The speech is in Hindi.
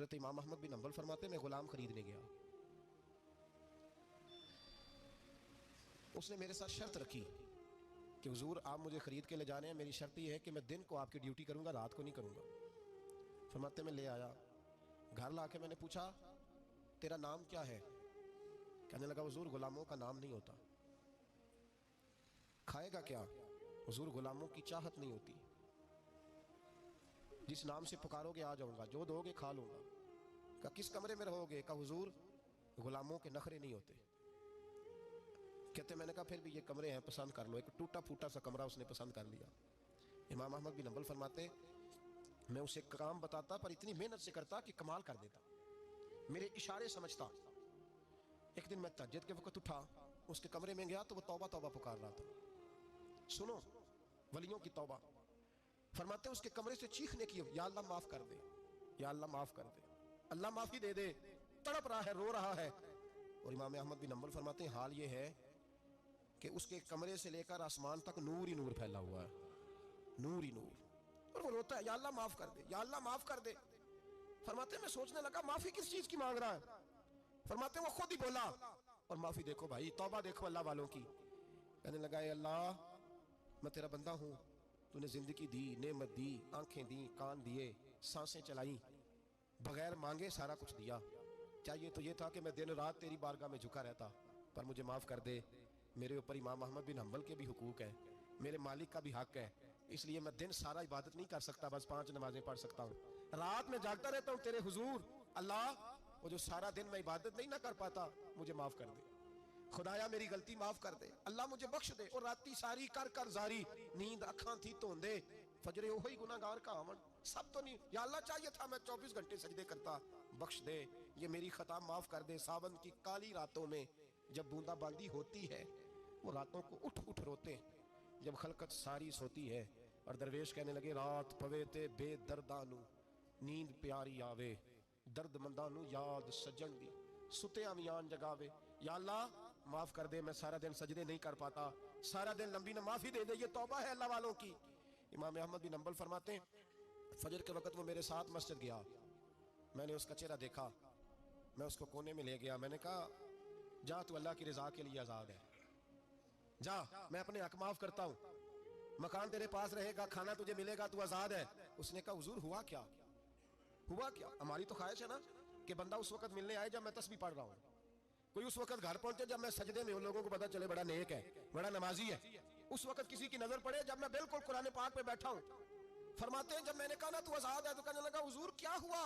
हजरत इमाम अहमद बिन हंबल फरमाते मैं गुलाम खरीदने गया, उसने मेरे साथ शर्त रखी कि हुजूर आप मुझे खरीद के ले जाने हैं, मेरी शर्त यह है कि मैं दिन को आपकी ड्यूटी करूंगा, रात को नहीं करूंगा। फरमाते मैं ले आया, घर ला के मैंने पूछा तेरा नाम क्या है? कहने लगा हुजूर गुलामों का नाम नहीं होता। खाएगा क्या? हुजूर गुलामों की चाहत नहीं होती, जिस नाम से पुकारोगे आ जाऊंगा, जो दोगे खा लूंगा। कहा किस कमरे में रहोगे? कहा हुजूर गुलामों के नखरे नहीं होते। कहते मैंने कहा फिर भी ये कमरे हैं, पसंद कर लो। एक टूटा फूटा सा कमरा उसने पसंद कर लिया। इमाम अहमद बिन हंबल फरमाते मैं उसे काम बताता पर इतनी मेहनत से करता कि कमाल कर देता, मेरे इशारे समझता। एक दिन मैं तहज्जुद के वक्त उठा, उसके कमरे में गया तो वो तौबा तौबा पुकार रहा था। सुनो वलियों की तौबा। फरमाते उसके कमरे से चीखने की, या अल्लाह माफ कर दे, या अल्लाह माफ कर दे, अल्लाह माफी दे दे, तड़प रहा है, रो रहा है। और इमाम अहमद बिन हंबल फरमाते हैं हाल ये है कि उसके कमरे से लेकर आसमान तक नूर ही नूर फैला हुआ है, नूर ही नूर। और वो रोता है या अल्लाह माफ कर दे, या अल्लाह माफ कर दे। फरमाते मैं सोचने लगा माफी किस चीज की मांग रहा है। फरमाते वो खुद ही बोला, और माफी देखो भाई, तौबा देखो अल्लाह वालों की। कहने लगा अल्लाह मैं तेरा बंदा हूं, तूने जिंदगी दी, नेमत दी, आंखें दी, कान दिए, सांसें चलाई, बगैर मांगे सारा कुछ दिया। चाहिए तो ये था कि मैं दिन रात तेरी बारगाह में झुका रहता, पर मुझे माफ कर दे। मेरे ऊपर इमाम अहमद बिन हंबल के भी हुकूक है, मेरे मालिक का भी हक है, इसलिए मैं दिन सारा इबादत नहीं कर सकता, बस 5 नमाजें पढ़ सकता हूँ। रात में जागता रहता हूँ तेरे हुजूर। अल्लाह वो जो सारा दिन मैं इबादत नहीं ना कर पाता, मुझे माफ कर दे। खुदाया मेरी गलती माफ कर दे, अल्लाह मुझे बख्श दे। और राती सारी कर कर जारी, नींद अखा थी धोंदे, फजरे ओही गुनाहगार का आवन। सब तो नहीं, या अल्लाह चाहिए था मैं 24 घंटे सजदे करता, बख्श दे, ये मेरी खता माफ कर दे। सावन की काली रातों में जब बूंदाबांदी होती है, वो रातों को उठ उठ रोते हैं, जब खलकत सारी सोती है। और दरवेश कहने लगे रात पवे ते बेदर्दानू, नींद प्यारी आवे, दर्द मंदानू याद सजन दी, सुते अमियान जगावे। या अल्लाह माफ कर दे, मैं सारा दिन सजदे नहीं कर पाता, सारा दिन लंबी न माफी दे दे, ये तौबा है अल्लाह वालों की। इमाम अहमद बिन हंबल फरमाते हैं फजर के वक्त वो मेरे साथ मस्जिद गया, मैंने उसका चेहरा देखा, मैं उसको कोने में ले गया, मैंने कहा जा तू अल्लाह की रजा के लिए आजाद है, जा मैं अपने हक माफ करता हूँ, मकान तेरे पास रहेगा, खाना तुझे मिलेगा, तू आजाद है। उसने कहा हुजूर हुआ क्या, हुआ क्या? हमारी तो ख्वाहिश है ना कि बंदा उस वक्त मिलने आए जब मैं तस्बीह पढ़ रहा हूँ, कोई उस वक्त घर पहुंचे जब मैं सजदे में, उन लोगों को पता चले बड़ा नेक है, बड़ा नमाजी है। उस वक्त किसी की नजर पड़े जब मैं बिल्कुल कुरान पाक पे बैठा हूं। फरमाते हैं जब मैंने कहा ना तू आजाद है, तो कहने लगा हुजूर क्या हुआ?